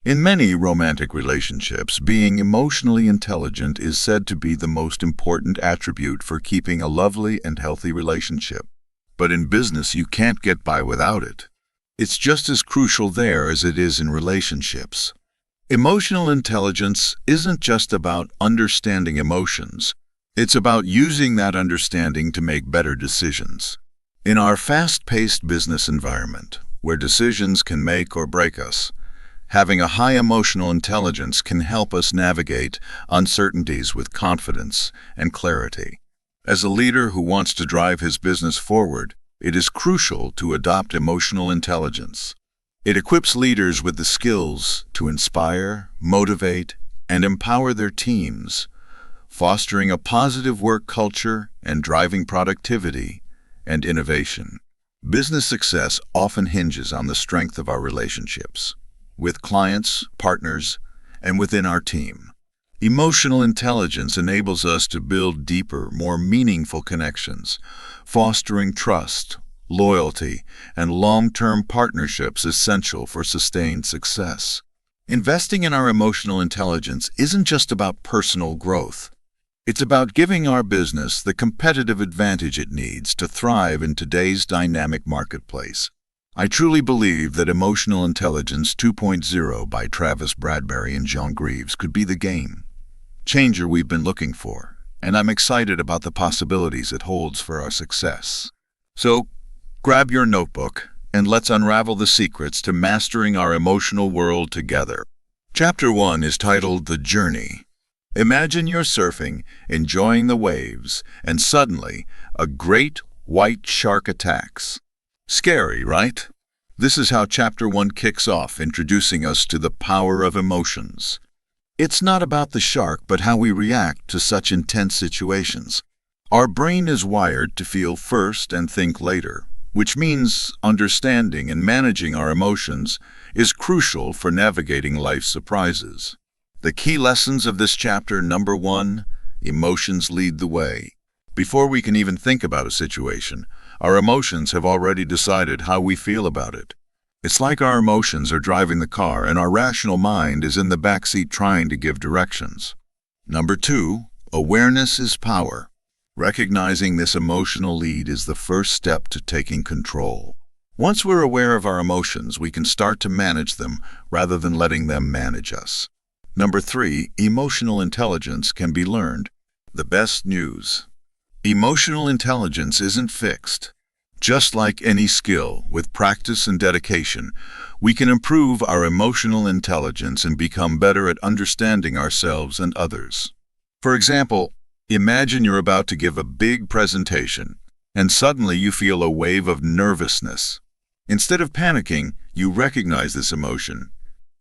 In many romantic relationships, being emotionally intelligent is said to be the most important attribute for keeping a lovely and healthy relationship. But in business, you can't get by without it. It's just as crucial there as it is in relationships. Emotional intelligence isn't just about understanding emotions. It's about using that understanding to make better decisions. In our fast-paced business environment, where decisions can make or break us, having a high emotional intelligence can help us navigate uncertainties with confidence and clarity. As a leader who wants to drive his business forward, it is crucial to adopt emotional intelligence. It equips leaders with the skills to inspire, motivate, and empower their teams, fostering a positive work culture and driving productivity and innovation. Business success often hinges on the strength of our relationships with clients, partners, and within our team. Emotional intelligence enables us to build deeper, more meaningful connections, fostering trust, loyalty, and long-term partnerships essential for sustained success. Investing in our emotional intelligence isn't just about personal growth. It's about giving our business the competitive advantage it needs to thrive in today's dynamic marketplace. I truly believe that Emotional Intelligence 2.0 by Travis Bradberry and Greaves could be the game changer we've been looking for, and I'm excited about the possibilities it holds for our success. So, grab your notebook and let's unravel the secrets to mastering our emotional world together. Chapter 1 is titled The Journey. Imagine you're surfing, enjoying the waves, and suddenly a great white shark attacks. Scary, right? This is how Chapter 1 kicks off, introducing us to the power of emotions. It's not about the shark, but how we react to such intense situations. Our brain is wired to feel first and think later, which means understanding and managing our emotions is crucial for navigating life's surprises. The key lessons of this chapter: number 1, emotions lead the way. Before we can even think about a situation, our emotions have already decided how we feel about it. It's like our emotions are driving the car and our rational mind is in the backseat trying to give directions. Number 2, awareness is power. Recognizing this emotional lead is the first step to taking control. Once we're aware of our emotions, we can start to manage them rather than letting them manage us. Number 3, emotional intelligence can be learned. The best news: emotional intelligence isn't fixed. Just like any skill, with practice and dedication, we can improve our emotional intelligence and become better at understanding ourselves and others. For example, imagine you're about to give a big presentation, and suddenly you feel a wave of nervousness. Instead of panicking, you recognize this emotion.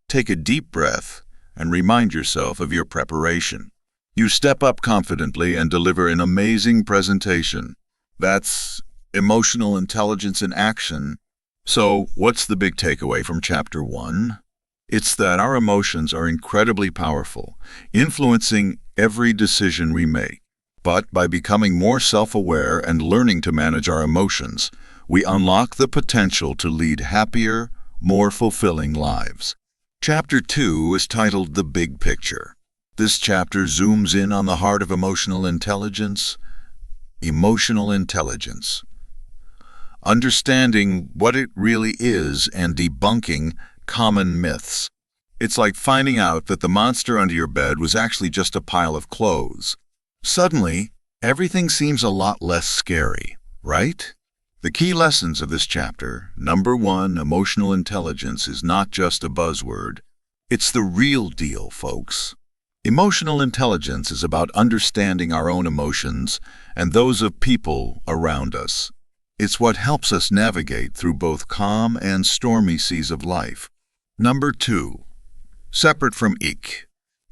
Take a deep breath and remind yourself of your preparation. You step up confidently and deliver an amazing presentation. That's emotional intelligence in action. So, what's the big takeaway from Chapter 1? It's that our emotions are incredibly powerful, influencing every decision we make. But by becoming more self-aware and learning to manage our emotions, we unlock the potential to lead happier, more fulfilling lives. Chapter 2 is titled The Big Picture. This chapter zooms in on the heart of emotional intelligence. Emotional intelligence. Understanding what it really is and debunking common myths. It's like finding out that the monster under your bed was actually just a pile of clothes. Suddenly, everything seems a lot less scary, right? The key lessons of this chapter: number 1, emotional intelligence is not just a buzzword. It's the real deal, folks. Emotional intelligence is about understanding our own emotions and those of people around us. It's what helps us navigate through both calm and stormy seas of life. Number 2, separate from IQ.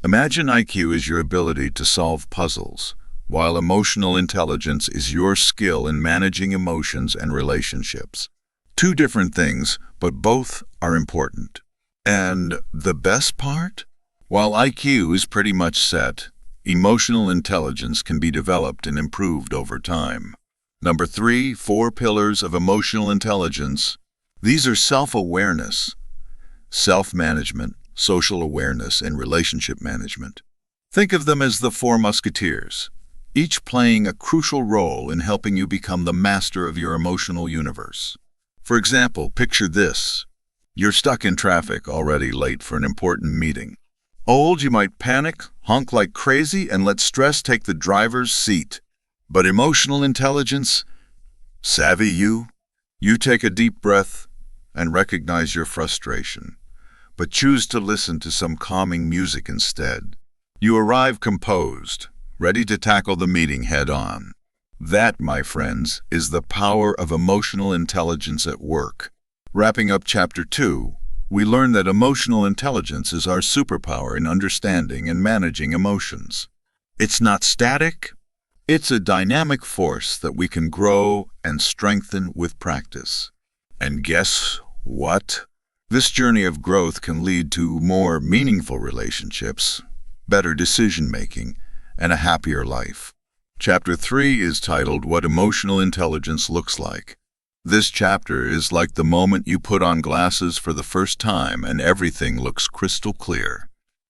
Imagine IQ is your ability to solve puzzles, while emotional intelligence is your skill in managing emotions and relationships. Two different things, but both are important. And the best part? While IQ is pretty much set, emotional intelligence can be developed and improved over time. Number 3, 4 pillars of emotional intelligence. These are self-awareness, self-management, social awareness, and relationship management. Think of them as the four musketeers, each playing a crucial role in helping you become the master of your emotional universe. For example, picture this. You're stuck in traffic, already late for an important meeting. Old, you might panic, honk like crazy, and let stress take the driver's seat. But emotional intelligence, savvy you take a deep breath and recognize your frustration, but choose to listen to some calming music instead. You arrive composed, ready to tackle the meeting head-on. That, my friends, is the power of emotional intelligence at work. Wrapping up Chapter 2, we learn that emotional intelligence is our superpower in understanding and managing emotions. It's not static. It's a dynamic force that we can grow and strengthen with practice. And guess what? This journey of growth can lead to more meaningful relationships, better decision-making, and a happier life. Chapter 3 is titled What Emotional Intelligence Looks Like. This chapter is like the moment you put on glasses for the first time and everything looks crystal clear.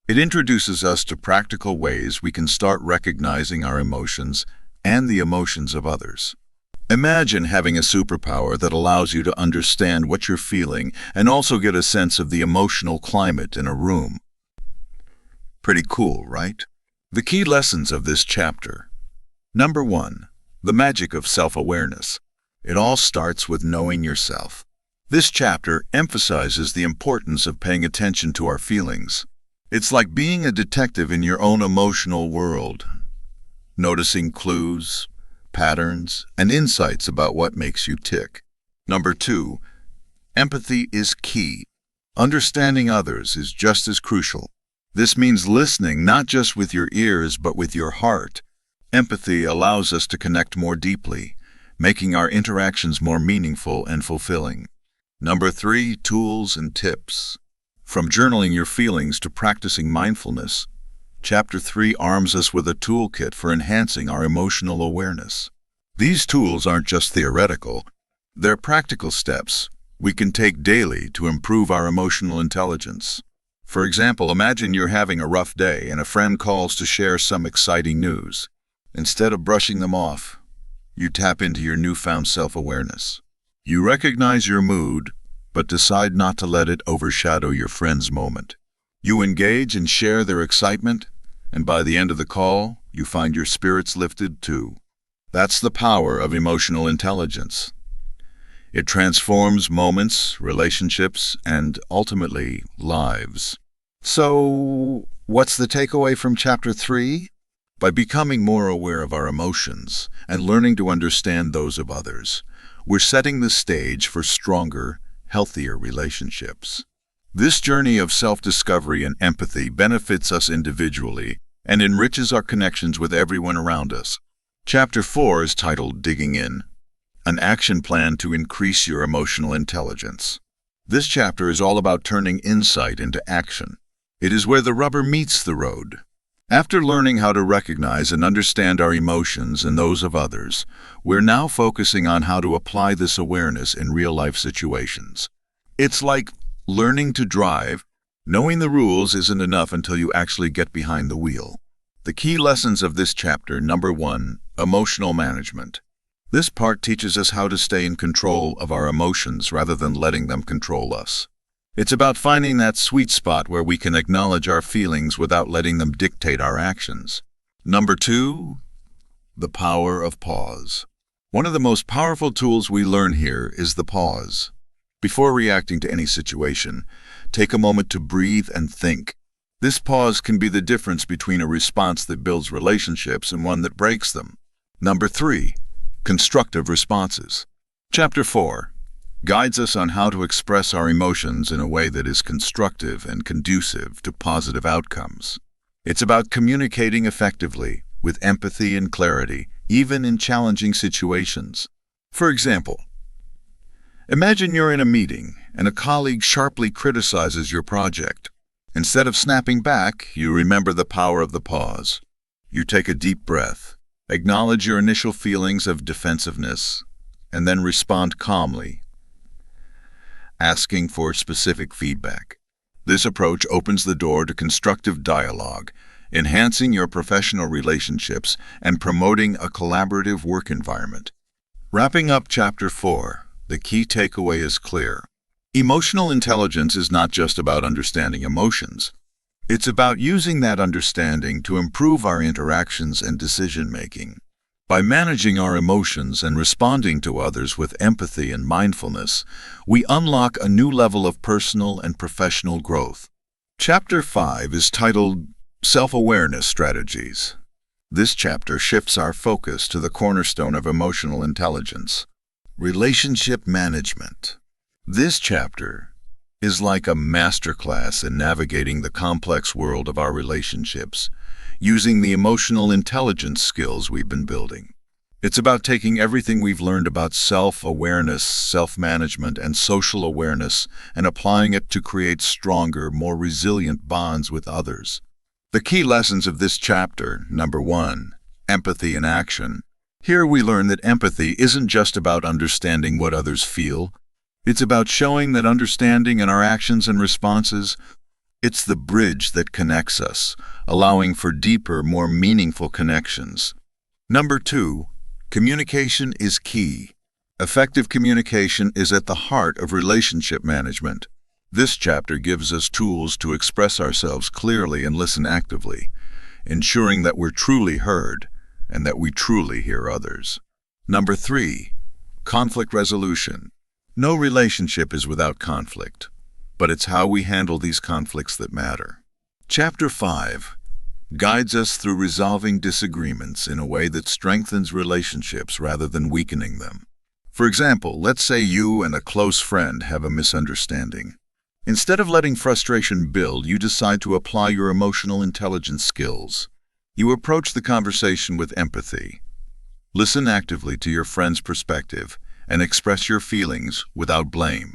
It introduces us to practical ways we can start recognizing our emotions and the emotions of others. Imagine having a superpower that allows you to understand what you're feeling and also get a sense of the emotional climate in a room. Pretty cool, right? The key lessons of this chapter. Number 1. The magic of self-awareness. It all starts with knowing yourself. This chapter emphasizes the importance of paying attention to our feelings. It's like being a detective in your own emotional world, noticing clues, patterns, and insights about what makes you tick. Number 2. Empathy is key. Understanding others is just as crucial. This means listening not just with your ears but with your heart. Empathy allows us to connect more deeply, making our interactions more meaningful and fulfilling. Number 3. Tools and tips. From journaling your feelings to practicing mindfulness, Chapter 3 arms us with a toolkit for enhancing our emotional awareness. These tools aren't just theoretical, they're practical steps we can take daily to improve our emotional intelligence. For example, imagine you're having a rough day and a friend calls to share some exciting news. Instead of brushing them off, you tap into your newfound self-awareness. You recognize your mood, but decide not to let it overshadow your friend's moment. You engage and share their excitement, and by the end of the call, you find your spirits lifted too. That's the power of emotional intelligence. It transforms moments, relationships, and ultimately, lives. So, what's the takeaway from Chapter 3? By becoming more aware of our emotions and learning to understand those of others, we're setting the stage for stronger, healthier relationships. This journey of self-discovery and empathy benefits us individually and enriches our connections with everyone around us. Chapter 4 is titled Digging In, an action plan to increase your emotional intelligence. This chapter is all about turning insight into action. It is where the rubber meets the road. After learning how to recognize and understand our emotions and those of others, we're now focusing on how to apply this awareness in real-life situations. It's like learning to drive. Knowing the rules isn't enough until you actually get behind the wheel. The key lessons of this chapter. Number 1, emotional management. This part teaches us how to stay in control of our emotions rather than letting them control us. It's about finding that sweet spot where we can acknowledge our feelings without letting them dictate our actions. Number 2, the power of pause. One of the most powerful tools we learn here is the pause. Before reacting to any situation, take a moment to breathe and think. This pause can be the difference between a response that builds relationships and one that breaks them. Number 3, constructive responses. Chapter 4 guides us on how to express our emotions in a way that is constructive and conducive to positive outcomes. It's about communicating effectively, with empathy and clarity, even in challenging situations. For example, imagine you're in a meeting and a colleague sharply criticizes your project. Instead of snapping back, you remember the power of the pause. You take a deep breath, acknowledge your initial feelings of defensiveness, and then respond calmly, asking for specific feedback. This approach opens the door to constructive dialogue, enhancing your professional relationships and promoting a collaborative work environment. Wrapping up Chapter 4, the key takeaway is clear. Emotional intelligence is not just about understanding emotions. It's about using that understanding to improve our interactions and decision-making. By managing our emotions and responding to others with empathy and mindfulness, we unlock a new level of personal and professional growth. Chapter 5 is titled Self-Awareness Strategies. This chapter shifts our focus to the cornerstone of emotional intelligence, relationship management. This chapter is like a masterclass in navigating the complex world of our relationships, using the emotional intelligence skills we've been building. It's about taking everything we've learned about self-awareness, self-management, and social awareness and applying it to create stronger, more resilient bonds with others. The key lessons of this chapter: number 1, empathy in action. Here we learn that empathy isn't just about understanding what others feel. It's about showing that understanding in our actions and responses, it's the bridge that connects us, allowing for deeper, more meaningful connections. Number 2, communication is key. Effective communication is at the heart of relationship management. This chapter gives us tools to express ourselves clearly and listen actively, ensuring that we're truly heard and that we truly hear others. Number 3, conflict resolution. No relationship is without conflict, but it's how we handle these conflicts that matter. Chapter 5 guides us through resolving disagreements in a way that strengthens relationships rather than weakening them. For example, let's say you and a close friend have a misunderstanding. Instead of letting frustration build, you decide to apply your emotional intelligence skills. You approach the conversation with empathy. Listen actively to your friend's perspective and express your feelings without blame.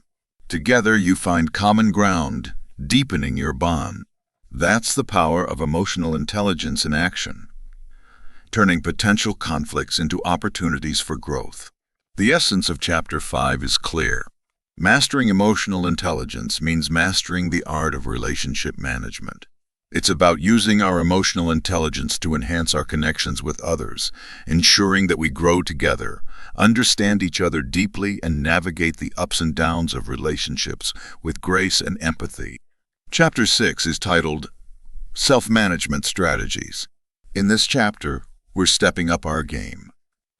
Together, you find common ground, deepening your bond. That's the power of emotional intelligence in action, turning potential conflicts into opportunities for growth. The essence of Chapter 5 is clear. Mastering emotional intelligence means mastering the art of relationship management. It's about using our emotional intelligence to enhance our connections with others, ensuring that we grow together, understand each other deeply, and navigate the ups and downs of relationships with grace and empathy. Chapter 6 is titled Self-Management Strategies. In this chapter, we're stepping up our game.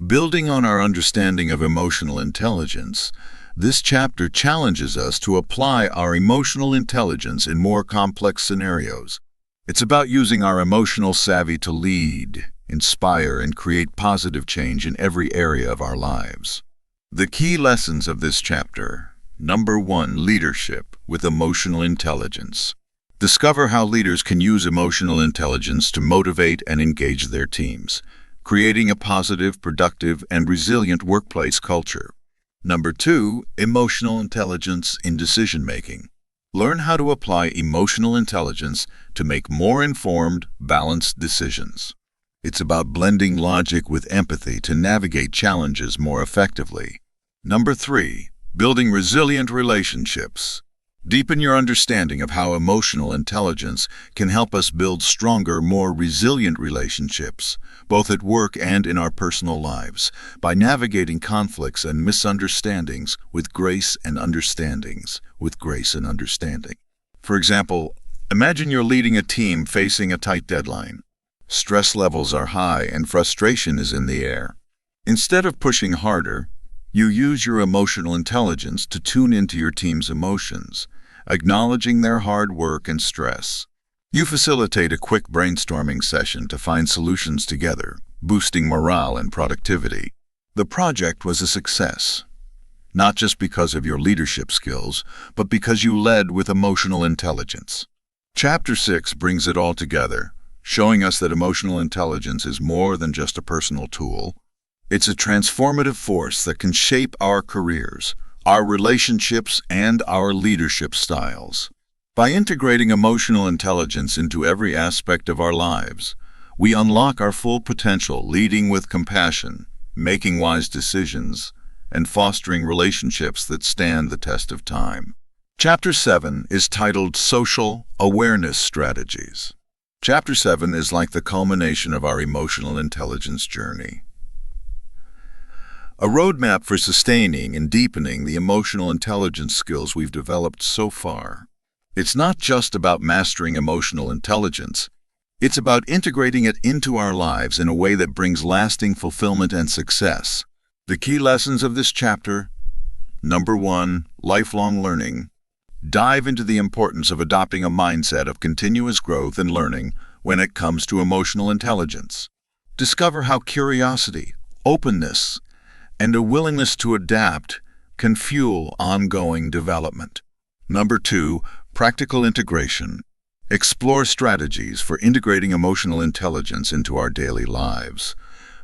Building on our understanding of emotional intelligence, this chapter challenges us to apply our emotional intelligence in more complex scenarios. It's about using our emotional savvy to lead, inspire, and create positive change in every area of our lives. The key lessons of this chapter: number 1, leadership with emotional intelligence. Discover how leaders can use emotional intelligence to motivate and engage their teams, creating a positive, productive, and resilient workplace culture. Number 2, emotional intelligence in decision-making. Learn how to apply emotional intelligence to make more informed, balanced decisions. It's about blending logic with empathy to navigate challenges more effectively. Number 3, building resilient relationships. Deepen your understanding of how emotional intelligence can help us build stronger, more resilient relationships, both at work and in our personal lives, by navigating conflicts and misunderstandings with grace and understandings. For example, imagine you're leading a team facing a tight deadline. Stress levels are high and frustration is in the air. Instead of pushing harder, you use your emotional intelligence to tune into your team's emotions, acknowledging their hard work and stress. You facilitate a quick brainstorming session to find solutions together, boosting morale and productivity. The project was a success, not just because of your leadership skills, but because you led with emotional intelligence. Chapter 6 brings it all together, showing us that emotional intelligence is more than just a personal tool. It's a transformative force that can shape our careers, our relationships, and our leadership styles. By integrating emotional intelligence into every aspect of our lives, we unlock our full potential, leading with compassion, making wise decisions, and fostering relationships that stand the test of time. Chapter 7 is titled Social Awareness Strategies. Chapter 7 is like the culmination of our emotional intelligence journey. A roadmap for sustaining and deepening the emotional intelligence skills we've developed so far. It's not just about mastering emotional intelligence. It's about integrating it into our lives in a way that brings lasting fulfillment and success. The key lessons of this chapter: Number 1, lifelong learning. Dive into the importance of adopting a mindset of continuous growth and learning when it comes to emotional intelligence. Discover how curiosity, openness, and a willingness to adapt can fuel ongoing development. Number 2, practical integration. Explore strategies for integrating emotional intelligence into our daily lives,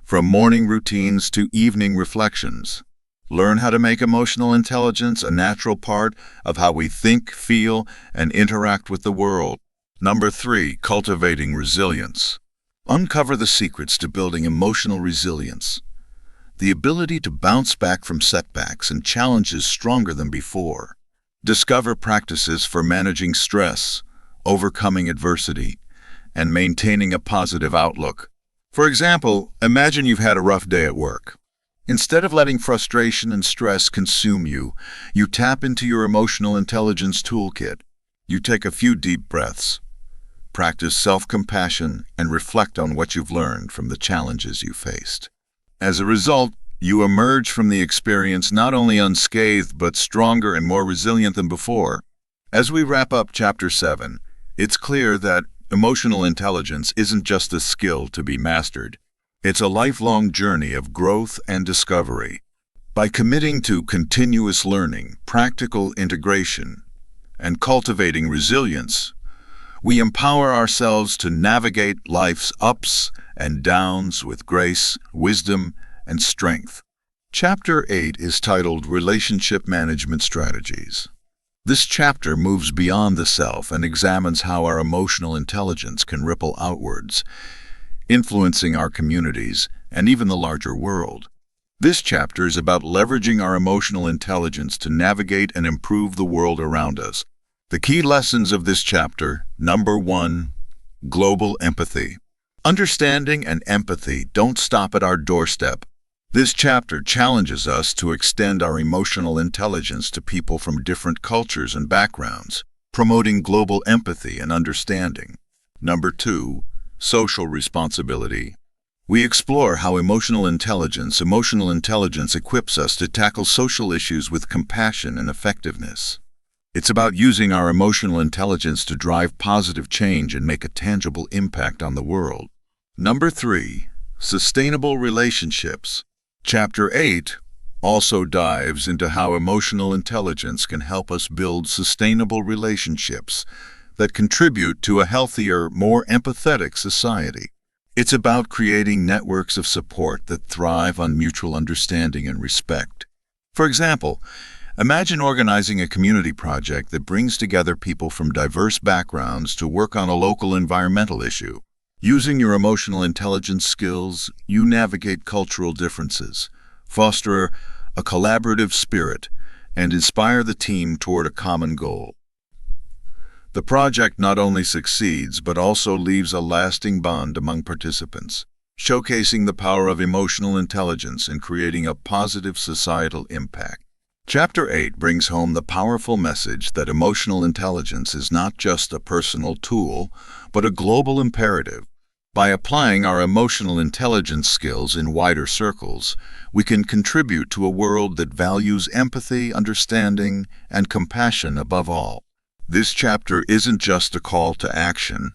from morning routines to evening reflections. Learn how to make emotional intelligence a natural part of how we think, feel, and interact with the world. Number 3, cultivating resilience. Uncover the secrets to building emotional resilience. The ability to bounce back from setbacks and challenges stronger than before. Discover practices for managing stress, overcoming adversity, and maintaining a positive outlook. For example, imagine you've had a rough day at work. Instead of letting frustration and stress consume you, you tap into your emotional intelligence toolkit. You take a few deep breaths, practice self-compassion, and reflect on what you've learned from the challenges you faced. As a result, you emerge from the experience not only unscathed but stronger and more resilient than before. As we wrap up Chapter 7, it's clear that emotional intelligence isn't just a skill to be mastered. It's a lifelong journey of growth and discovery. By committing to continuous learning, practical integration, and cultivating resilience, we empower ourselves to navigate life's ups and downs with grace, wisdom, and strength. Chapter 8 is titled Relationship Management Strategies. This chapter moves beyond the self and examines how our emotional intelligence can ripple outwards, influencing our communities and even the larger world. This chapter is about leveraging our emotional intelligence to navigate and improve the world around us. The key lessons of this chapter: Number 1, global empathy. Understanding and empathy don't stop at our doorstep. This chapter challenges us to extend our emotional intelligence to people from different cultures and backgrounds, promoting global empathy and understanding. Number 2, social responsibility. We explore how emotional intelligence equips us to tackle social issues with compassion and effectiveness. It's about using our emotional intelligence to drive positive change and make a tangible impact on the world. Number 3, sustainable relationships. Chapter 8 also dives into how emotional intelligence can help us build sustainable relationships that contribute to a healthier, more empathetic society. It's about creating networks of support that thrive on mutual understanding and respect. For example, imagine organizing a community project that brings together people from diverse backgrounds to work on a local environmental issue. Using your emotional intelligence skills, you navigate cultural differences, foster a collaborative spirit, and inspire the team toward a common goal. The project not only succeeds but also leaves a lasting bond among participants, showcasing the power of emotional intelligence in creating a positive societal impact. Chapter 8 brings home the powerful message that emotional intelligence is not just a personal tool, but a global imperative. By applying our emotional intelligence skills in wider circles, we can contribute to a world that values empathy, understanding, and compassion above all. This chapter isn't just a call to action,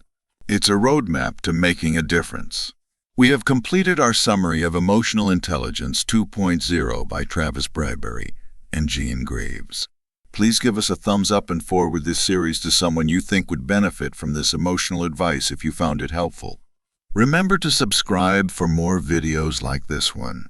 it's a roadmap to making a difference. We have completed our summary of Emotional Intelligence 2.0 by Bradberry and Greaves. Please give us a thumbs up and forward this series to someone you think would benefit from this emotional advice if you found it helpful. Remember to subscribe for more videos like this one.